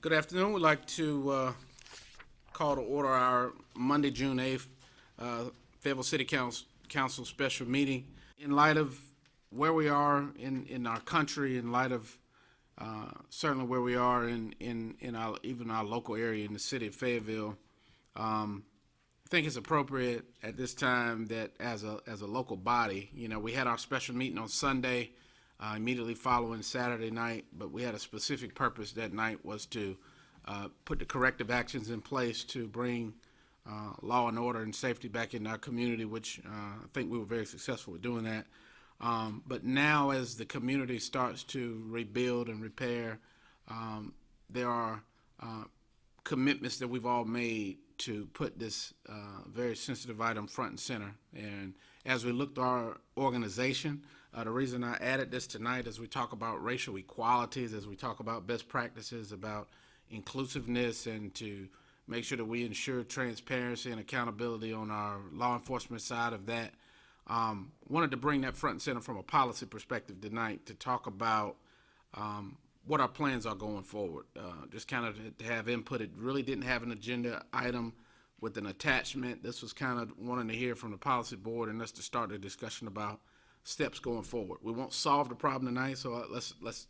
Good afternoon. We'd like to call to order our Monday, June 8th, Fayetteville City Council special meeting. In light of where we are in our country, in light of certainly where we are in our, even our local area in the city of Fayetteville, I think it's appropriate at this time that as a local body, we had our special meeting on Sunday, immediately following Saturday night, but we had a specific purpose that night was to put the corrective actions in place to bring law and order and safety back in our community, which I think we were very successful with doing that. But now as the community starts to rebuild and repair, there are commitments that we've all made to put this very sensitive item front and center. And as we look to our organization, the reason I added this tonight as we talk about racial equalities, as we talk about best practices, about inclusiveness, and to make sure that we ensure transparency and accountability on our law enforcement side of that. Wanted to bring that front and center from a policy perspective tonight to talk about what our plans are going forward. Just kind of to have input. It really didn't have an agenda item with an attachment. This was kind of wanting to hear from the policy board and us to start a discussion about steps going forward. We won't solve the problem tonight, so let's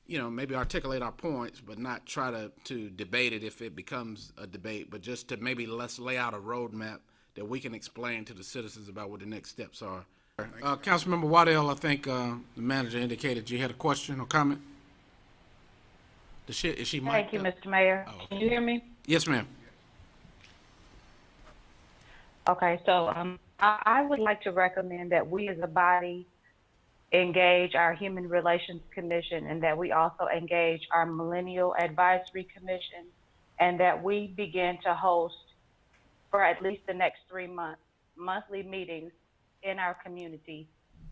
maybe articulate our points, but not try to debate it if it becomes a debate, but just to maybe let's lay out a roadmap that we can explain to the citizens about what the next steps are. Councilmember Waddell, I think the manager indicated you had a question or comment. Is she Thank you, Mr. Mayor. Oh, okay. Can you hear me? Yes, ma'am. Okay, so I would like to recommend that we as a body engage our Human Relations Commission, and that we also engage our Millennial Advisory Commission, and that we begin to host for at least the next 3 months monthly meetings in our community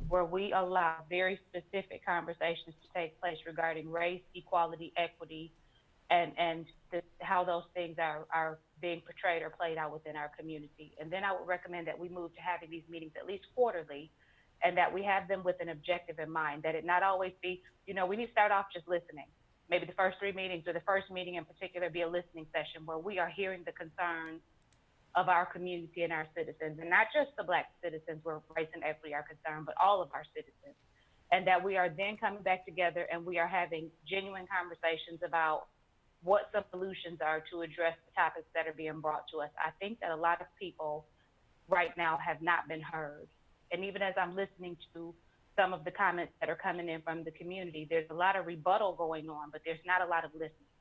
where we allow very specific conversations to take place regarding race, equality, equity, and how those things are being portrayed or played out within our community. And then I would recommend that we move to having these meetings at least quarterly, and that we have them with an objective in mind, that it not always be, we need to start off just listening. Maybe the first 3 meetings, or the first meeting in particular, be a listening session where we are hearing the concerns of our community and our citizens, and not just the Black citizens where race and equity are concerned, but all of our citizens. And that we are then coming back together and we are having genuine conversations about what some solutions are to address the topics that are being brought to us. I think that a lot of people right now have not been heard. And even as I'm listening to some of the comments that are coming in from the community, there's a lot of rebuttal going on, but there's not a lot of listening.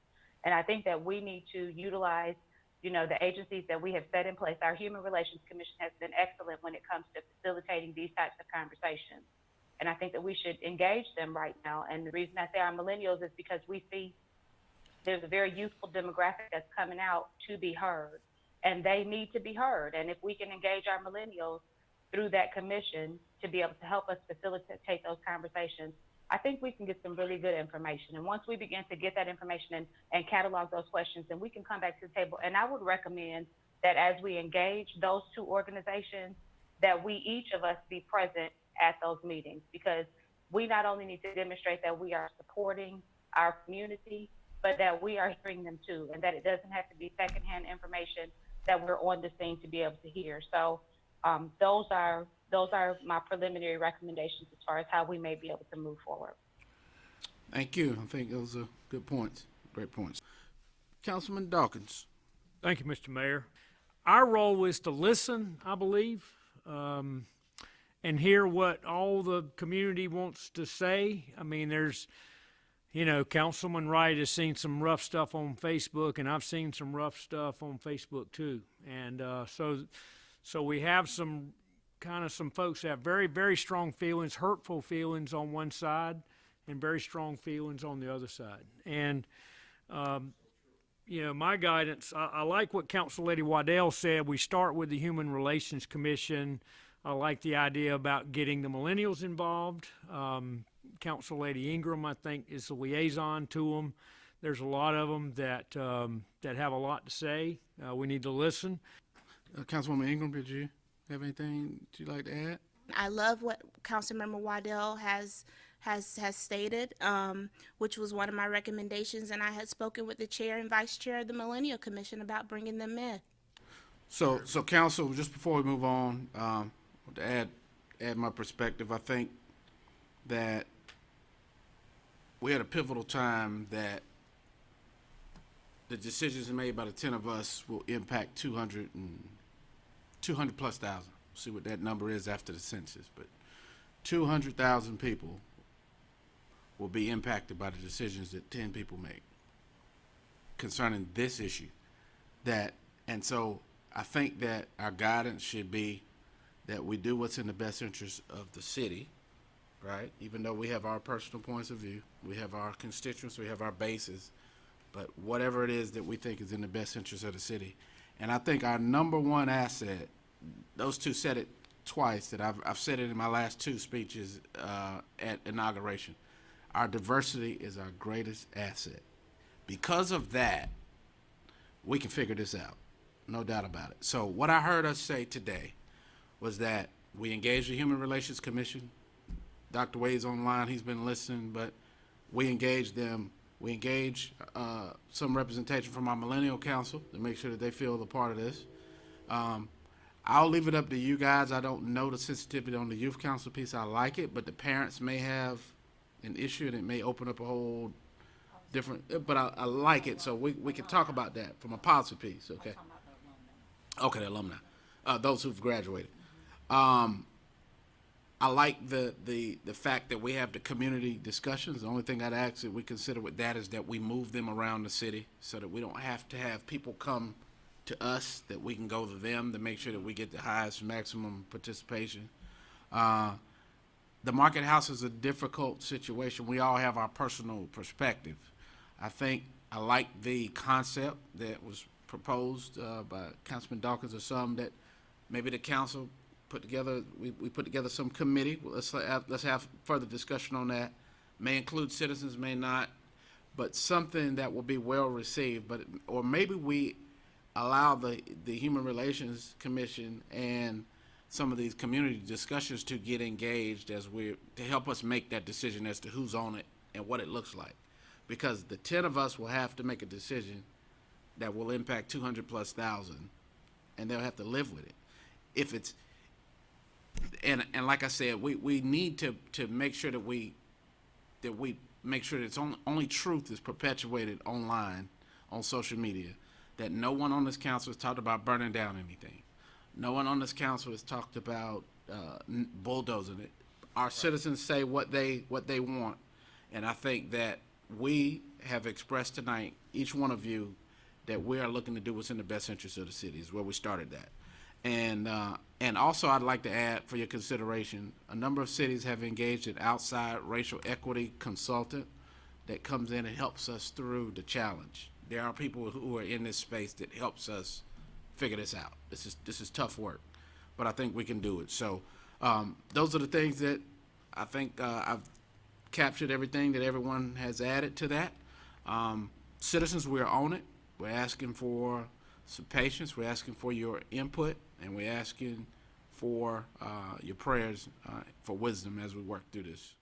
And I think that we need to utilize, the agencies that we have set in place. Our Human Relations Commission has been excellent when it comes to facilitating these types of conversations. And I think that we should engage them right now. And the reason I say our millennials is because we see there's a very youthful demographic that's coming out to be heard, and they need to be heard. And if we can engage our millennials through that commission to be able to help us facilitate those conversations, I think we can get some really good information. And once we begin to get that information and catalog those questions, then we can come back to the table. And I would recommend that as we engage those 2 organizations, that we, each of us, be present at those meetings, because we not only need to demonstrate that we are supporting our community, but that we are hearing them too, and that it doesn't have to be secondhand information that we're on the scene to be able to hear. So those are my preliminary recommendations as far as how we may be able to move forward. Thank you. I think those are good points, great points. Councilman Dawkins. Thank you, Mr. Mayor. Our role is to listen, I believe, and hear what all the community wants to say. I mean, there's, Councilman Wright has seen some rough stuff on Facebook, and I've seen some rough stuff on Facebook too. And so we have some folks that have very, very strong feelings, hurtful feelings on one side, and very strong feelings on the other side. And my guidance, I like what Council Lady Waddell said. We start with the Human Relations Commission. I like the idea about getting the millennials involved. Council Lady Ingram, I think, is the liaison to them. There's a lot of them that have a lot to say. We need to listen. Councilwoman Ingram, did you have anything you'd like to add? I love what Councilmember Waddell has has stated, which was one of my recommendations, and I had spoken with the chair and vice chair of the Millennial Commission about bringing them in. So council, just before we move on, to add my perspective, I think that we're at a pivotal time that the decisions made by the 10 of us will impact 200 plus thousand. See what that number is after the census, but 200,000 people will be impacted by the decisions that 10 people make concerning this issue. And so I think that our guidance should be that we do what's in the best interest of the city, right? Even though we have our personal points of view, we have our constituents, we have our bases, but whatever it is that we think is in the best interest of the city. And I think our number one asset, those two said it twice, that I've said it in my last two speeches at inauguration. Our diversity is our greatest asset. Because of that, we can figure this out, no doubt about it. So what I heard us say today was that we engaged the Human Relations Commission. Dr. Wade's online, he's been listening, but we engaged them. We engaged some representation from our Millennial Council to make sure that they feel a part of this. I'll leave it up to you guys. I don't know the sensitivity on the Youth Council piece. I like it, but the parents may have an issue and it may open up a whole different, but I like it, so we can talk about that from a policy piece, okay? Okay, the alumni, those who've graduated. I like the fact that we have the community discussions. The only thing I'd ask that we consider with that is that we move them around the city so that we don't have to have people come to us, that we can go to them to make sure that we get the highest maximum participation. The market house is a difficult situation. We all have our personal perspective. I think I like the concept that was proposed by Councilman Dawkins or some, that maybe the council put together, we put together some committee. Let's have further discussion on that. May include citizens, may not, but something that will be well received. Or maybe we allow the Human Relations Commission and some of these community discussions to get engaged to help us make that decision as to who's on it and what it looks like. Because the 10 of us will have to make a decision that will impact 200 plus thousand, and they'll have to live with it. If it's, and like I said, we need to make sure that we make sure that it's only truth is perpetuated online, on social media, that no one on this council has talked about burning down anything. No one on this council has talked about bulldozing it. Our citizens say what they want, and I think that we have expressed tonight, each one of you, that we are looking to do what's in the best interest of the city, is where we started that. And also I'd like to add for your consideration, a number of cities have engaged an outside racial equity consultant that comes in and helps us through the challenge. There are people who are in this space that helps us figure this out. This is tough work, but I think we can do it. So those are the things that I think I've captured everything that everyone has added to that. Citizens, we're on it. We're asking for some patience. We're asking for your input, and we're asking for your prayers for wisdom as we work through this.